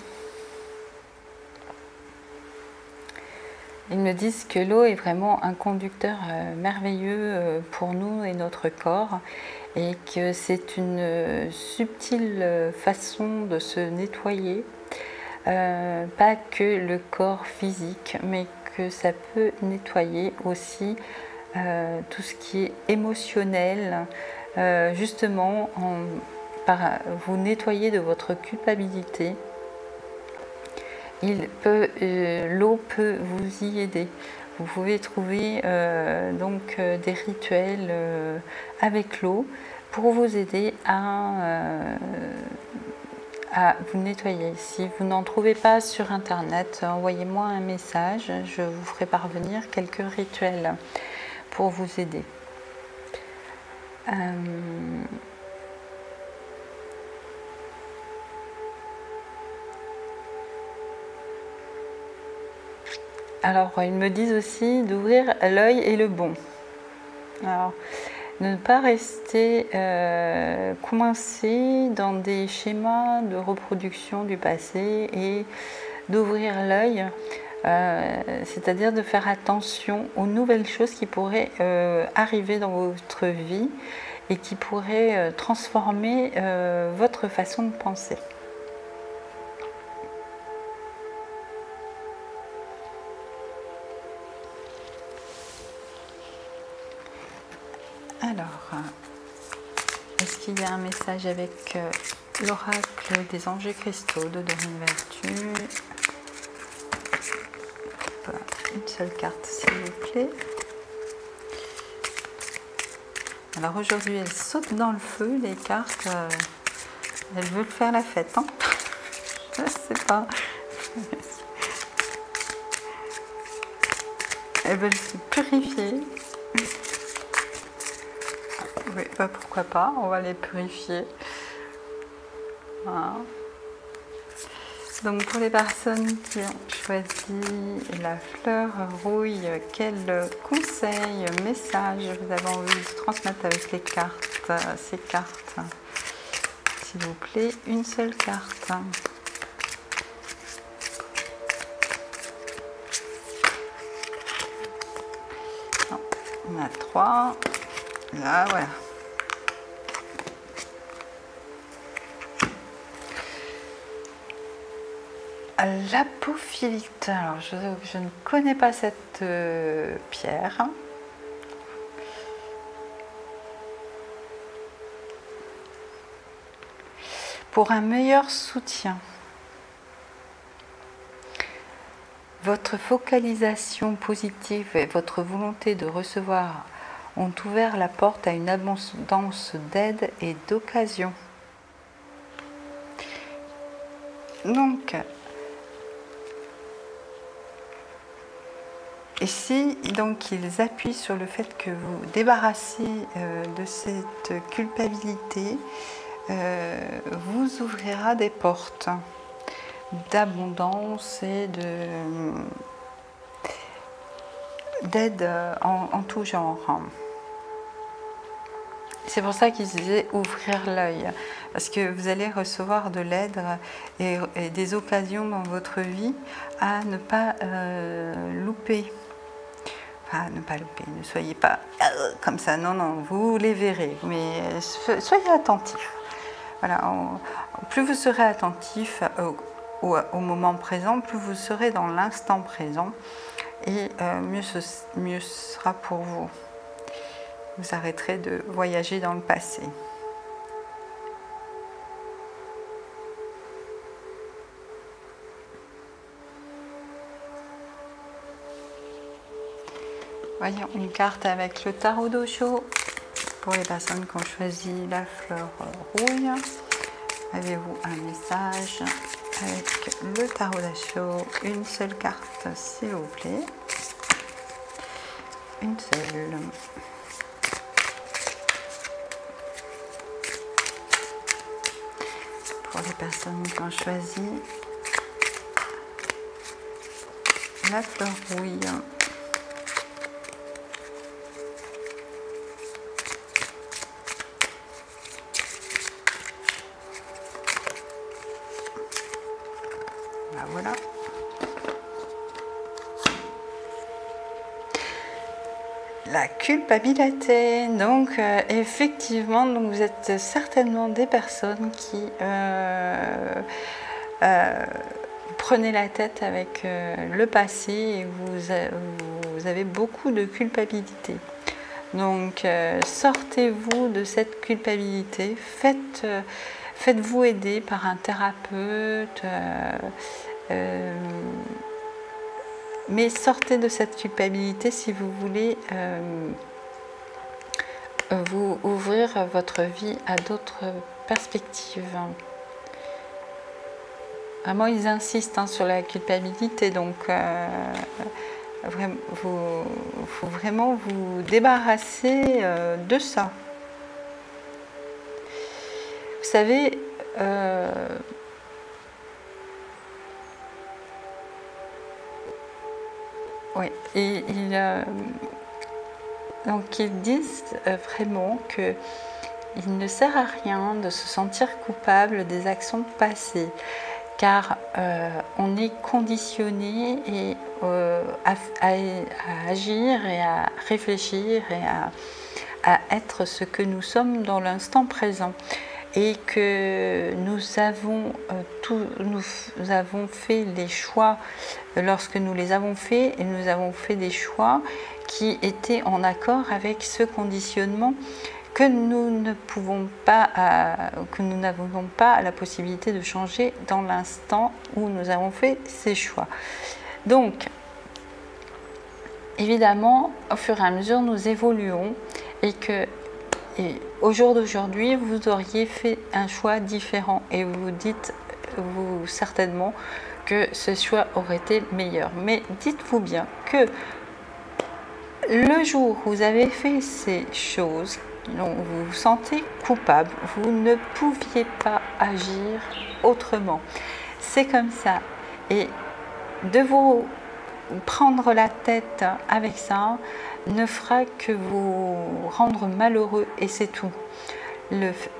Ils me disent que l'eau est vraiment un conducteur merveilleux pour nous et notre corps, et que c'est une subtile façon de se nettoyer, pas que le corps physique, mais que ça peut nettoyer aussi tout ce qui est émotionnel, justement par vous nettoyer de votre culpabilité. L'eau peut vous y aider. Vous pouvez trouver donc des rituels avec l'eau pour vous aider à vous nettoyer. Si vous n'en trouvez pas sur internet, envoyez-moi un message, je vous ferai parvenir quelques rituels pour vous aider. Alors, ils me disent aussi d'ouvrir l'œil et le bon. Alors, ne pas rester coincé dans des schémas de reproduction du passé et d'ouvrir l'œil, c'est-à-dire de faire attention aux nouvelles choses qui pourraient arriver dans votre vie et qui pourraient transformer votre façon de penser. Alors, est-ce qu'il y a un message avec l'oracle des anges cristaux de Dorine Vertu? Une seule carte, s'il vous plaît. Alors aujourd'hui, elles sautent dans le feu, les cartes. Elles veulent faire la fête, hein? Je ne sais pas. Elles veulent se purifier. Oui, bah pourquoi pas, on va les purifier. Voilà. Donc pour les personnes qui ont choisi la fleur rouille, quel conseil, message vous avez envie de transmettre avec les cartes, ces cartes? S'il vous plaît, une seule carte. Non, on a 3. Là, voilà. L'apophilite. Alors, je ne connais pas cette pierre. Pour un meilleur soutien, votre focalisation positive et votre volonté de recevoir ont ouvert la porte à une abondance d'aide et d'occasion. Donc, ici, donc, ils appuient sur le fait que vous débarrassez de cette culpabilité, vous ouvrira des portes d'abondance et d'aide en tout genre. C'est pour ça qu'ils disaient ouvrir l'œil, parce que vous allez recevoir de l'aide et des occasions dans votre vie à ne pas louper. Enfin, ne pas louper, ne soyez pas comme ça, non, non, vous les verrez, mais soyez attentifs. Voilà, plus vous serez attentif au moment présent, plus vous serez dans l'instant présent, et mieux ce sera pour vous. Vous arrêterez de voyager dans le passé. Voyons une carte avec le tarot d'Osho pour les personnes qui ont choisi la fleur rouille. Avez-vous un message avec le tarot d'Osho? Une seule carte, s'il vous plaît. Une seule. Pour les personnes qui ont choisi la fleur rouille. la culpabilité. Donc effectivement, donc, vous êtes certainement des personnes qui prenez la tête avec le passé et vous avez beaucoup de culpabilité. Donc sortez-vous de cette culpabilité, faites-vous aider par un thérapeute, mais sortez de cette culpabilité si vous voulez vous ouvrir votre vie à d'autres perspectives. Vraiment, ils insistent sur la culpabilité, donc faut vraiment vous débarrasser de ça. Vous savez, oui, donc ils disent vraiment que il ne sert à rien de se sentir coupable des actions passées, car on est conditionné à agir et à réfléchir et à être ce que nous sommes dans l'instant présent, et que nous avons fait les choix lorsque nous les avons faits, et nous avons fait des choix qui étaient en accord avec ce conditionnement que nous n'avons pas la possibilité de changer dans l'instant où nous avons fait ces choix. Donc, évidemment, au fur et à mesure, nous évoluons, et au jour d'aujourd'hui, vous auriez fait un choix différent, et vous dites certainement que ce choix aurait été meilleur. Mais dites-vous bien que le jour où vous avez fait ces choses, donc vous vous sentez coupable, vous ne pouviez pas agir autrement. C'est comme ça. Et de vous prendre la tête avec ça ne fera que vous rendre malheureux, et c'est tout.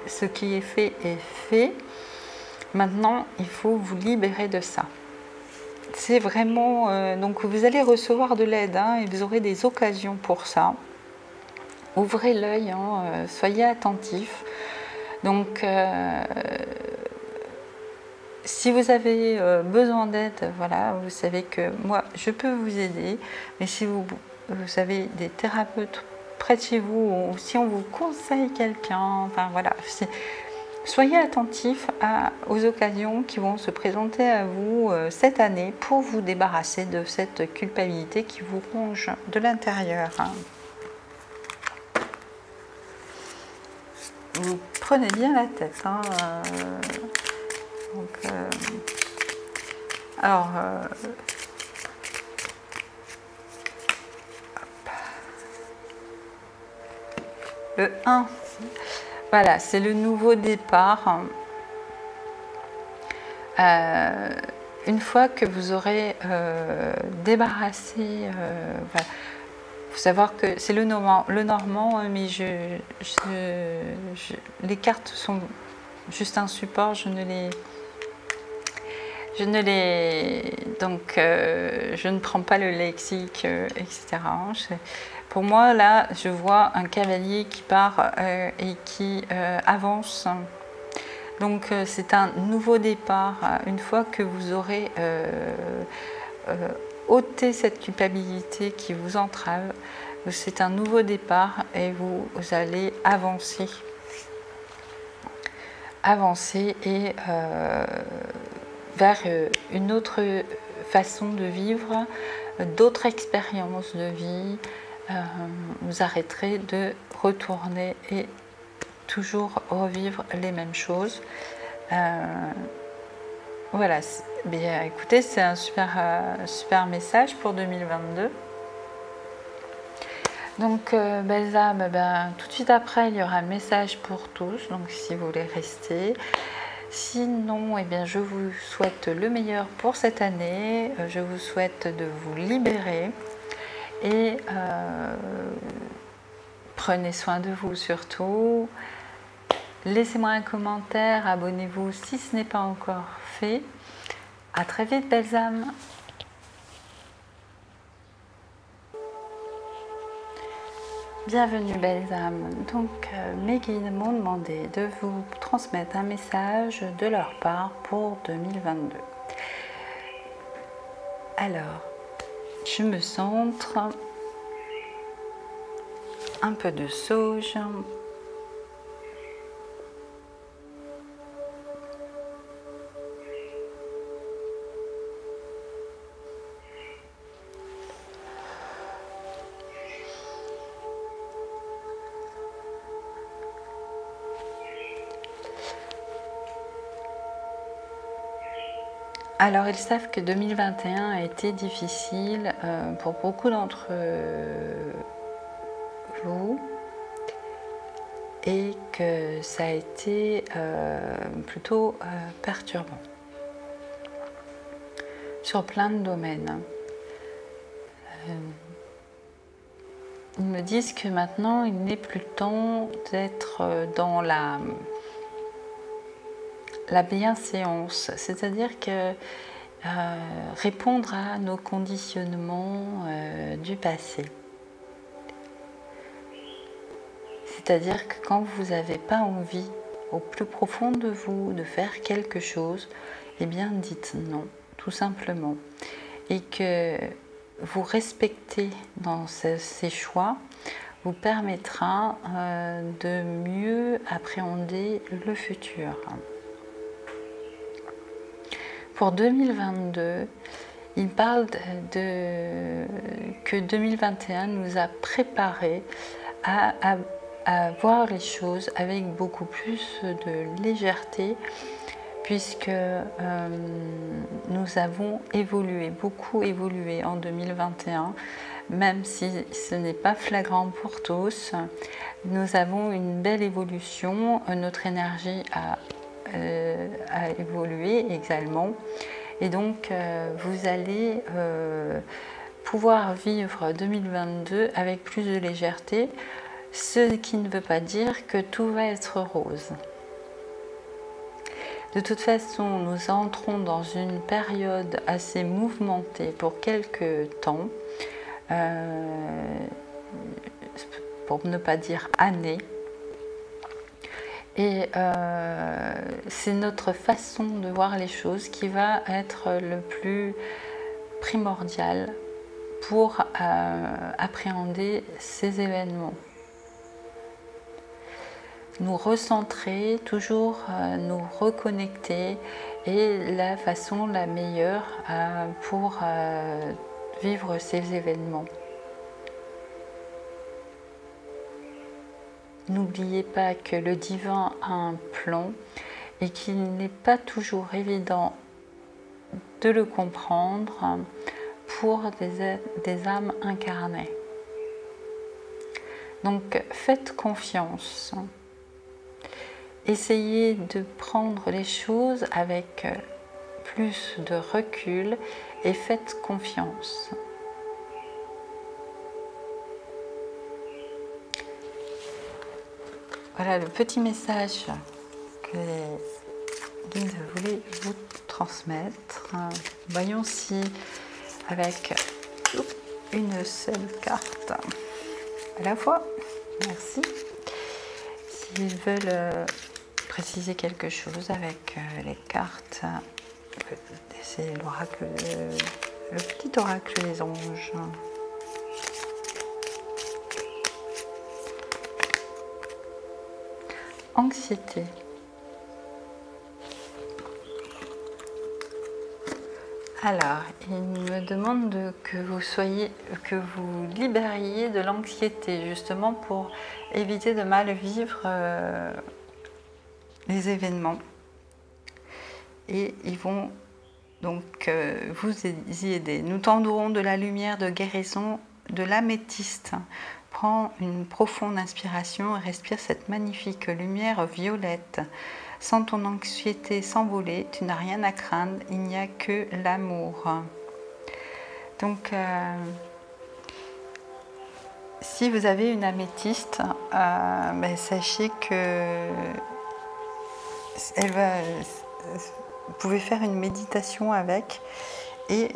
Ce qui est fait est fait. Maintenant, il faut vous libérer de ça. C'est vraiment... donc vous allez recevoir de l'aide, et vous aurez des occasions pour ça. Ouvrez l'œil, soyez attentifs. Donc, si vous avez besoin d'aide, voilà, vous savez que moi, je peux vous aider. Mais si vous avez des thérapeutes près de chez vous, ou si on vous conseille quelqu'un, enfin voilà, soyez attentifs aux occasions qui vont se présenter à vous cette année pour vous débarrasser de cette culpabilité qui vous ronge de l'intérieur. Vous prenez bien la tête. Alors, le 1, voilà, c'est le nouveau départ. Une fois que vous aurez débarrassé, voilà. Il faut savoir que c'est le normand, mais les cartes sont juste un support, je ne prends pas le lexique, etc. Pour moi, là, je vois un cavalier qui part et qui avance. Donc, c'est un nouveau départ. Une fois que vous aurez ôté cette culpabilité qui vous entrave, c'est un nouveau départ, et vous allez avancer et vers une autre façon de vivre, d'autres expériences de vie. Vous arrêterez de retourner et toujours revivre les mêmes choses. Voilà, bien, écoutez, c'est un super message pour 2022. Donc, belles âmes, tout de suite après, il y aura un message pour tous, donc si vous voulez rester. Sinon, je vous souhaite le meilleur pour cette année. Je vous souhaite de vous libérer, et prenez soin de vous surtout. Laissez-moi un commentaire, abonnez-vous si ce n'est pas encore fait. À très vite, belles âmes. Bienvenue belles âmes. Donc mes guides m'ont demandé de vous transmettre un message de leur part pour 2022. Alors, je me centre, un peu de sauge. Alors, ils savent que 2021 a été difficile pour beaucoup d'entre vous et que ça a été plutôt perturbant sur plein de domaines. Ils me disent que maintenant, il n'est plus le temps d'être dans la bienséance, c'est-à-dire que répondre à nos conditionnements du passé. C'est-à-dire que quand vous n'avez pas envie, au plus profond de vous, de faire quelque chose, eh bien dites non, tout simplement. Et que vous respectez dans ces choix vous permettra de mieux appréhender le futur. Pour 2022, il parle que 2021 nous a préparés à voir les choses avec beaucoup plus de légèreté, puisque nous avons beaucoup évolué en 2021, même si ce n'est pas flagrant pour tous. Nous avons une belle évolution, notre énergie a évolué également, et donc vous allez pouvoir vivre 2022 avec plus de légèreté, ce qui ne veut pas dire que tout va être rose. De toute façon, nous entrons dans une période assez mouvementée pour quelques temps, pour ne pas dire années. Et c'est notre façon de voir les choses qui va être le plus primordial pour appréhender ces événements. Nous recentrer, toujours nous reconnecter est la façon la meilleure pour vivre ces événements. N'oubliez pas que le divin a un plan et qu'il n'est pas toujours évident de le comprendre pour des âmes incarnées. Donc faites confiance. Essayez de prendre les choses avec plus de recul et faites confiance. Voilà le petit message que les guides voulaient vous transmettre. Voyons si avec une seule carte à la fois, merci, s'ils veulent préciser quelque chose avec les cartes, c'est l'oracle, le petit oracle des anges. Anxiété. Alors, il me demande que vous libériez de l'anxiété, justement pour éviter de mal vivre les événements. Et ils vont donc vous y aider. Nous tendrons de la lumière de guérison de l'améthyste. Prends une profonde inspiration et respire cette magnifique lumière violette. Sans ton anxiété s'envoler, tu n'as rien à craindre, il n'y a que l'amour. Donc, si vous avez une améthyste, sachez que vous pouvez faire une méditation avec, et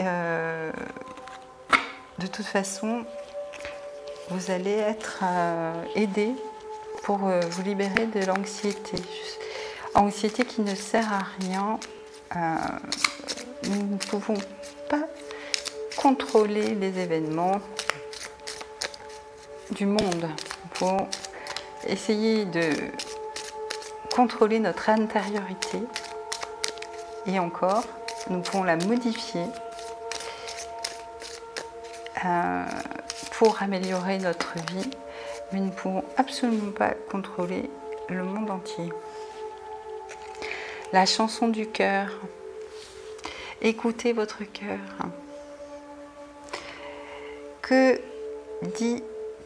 de toute façon, vous allez être aidé pour vous libérer de l'anxiété. Anxiété qui ne sert à rien. Nous ne pouvons pas contrôler les événements du monde. Il faut essayer de contrôler notre intériorité. Et encore, nous pouvons la modifier pour améliorer notre vie, mais nous ne pouvons absolument pas contrôler le monde entier. La chanson du cœur. Écoutez votre cœur. Que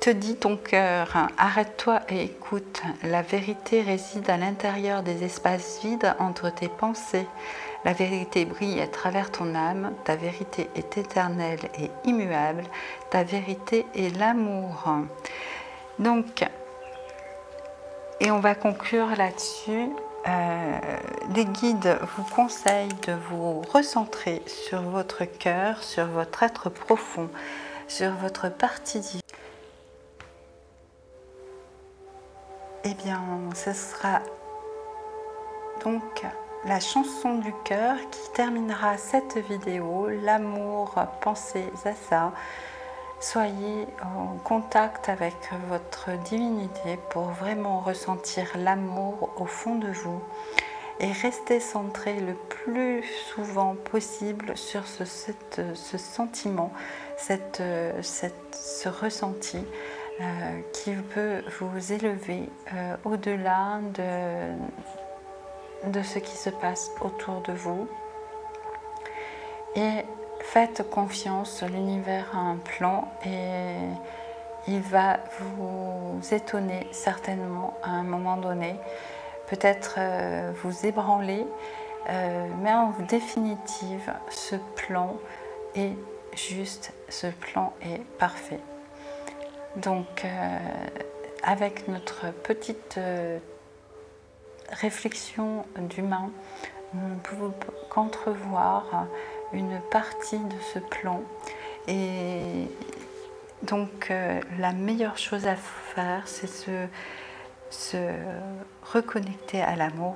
te dit ton cœur? Arrête-toi et écoute. La vérité réside à l'intérieur des espaces vides entre tes pensées. La vérité brille à travers ton âme. Ta vérité est éternelle et immuable. Ta vérité est l'amour. Donc, et on va conclure là-dessus. Les guides vous conseillent de vous recentrer sur votre cœur, sur votre être profond, sur votre partie divine. Eh bien, ce sera donc la chanson du cœur qui terminera cette vidéo. L'amour, pensez à ça. Soyez en contact avec votre divinité pour vraiment ressentir l'amour au fond de vous et restez centré le plus souvent possible sur ce sentiment, ce ressenti qui peut vous élever au-delà de ce qui se passe autour de vous. Et faites confiance, l'univers a un plan et il va vous étonner certainement à un moment donné, peut-être vous ébranler, mais en définitive, ce plan est juste, ce plan est parfait. Donc, avec notre petite réflexion d'humain, nous ne pouvons qu'entrevoir une partie de ce plan et donc la meilleure chose à faire, c'est se reconnecter à l'amour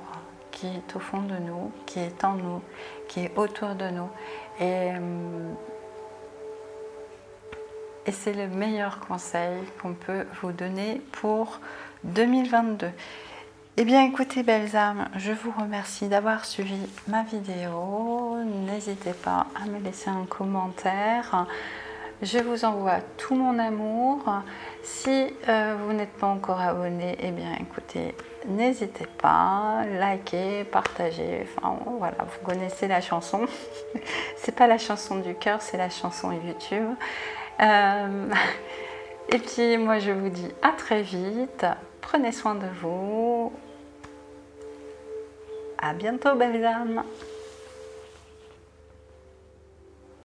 qui est au fond de nous, qui est en nous, qui est autour de nous et c'est le meilleur conseil qu'on peut vous donner pour 2022. Eh bien écoutez belles âmes, je vous remercie d'avoir suivi ma vidéo. N'hésitez pas à me laisser un commentaire. Je vous envoie tout mon amour. Si vous n'êtes pas encore abonné, eh bien écoutez, n'hésitez pas, likez, partagez. Enfin voilà, vous connaissez la chanson. C'est pas la chanson du cœur, c'est la chanson YouTube. Et puis moi je vous dis à très vite. Prenez soin de vous. À bientôt, belles âmes.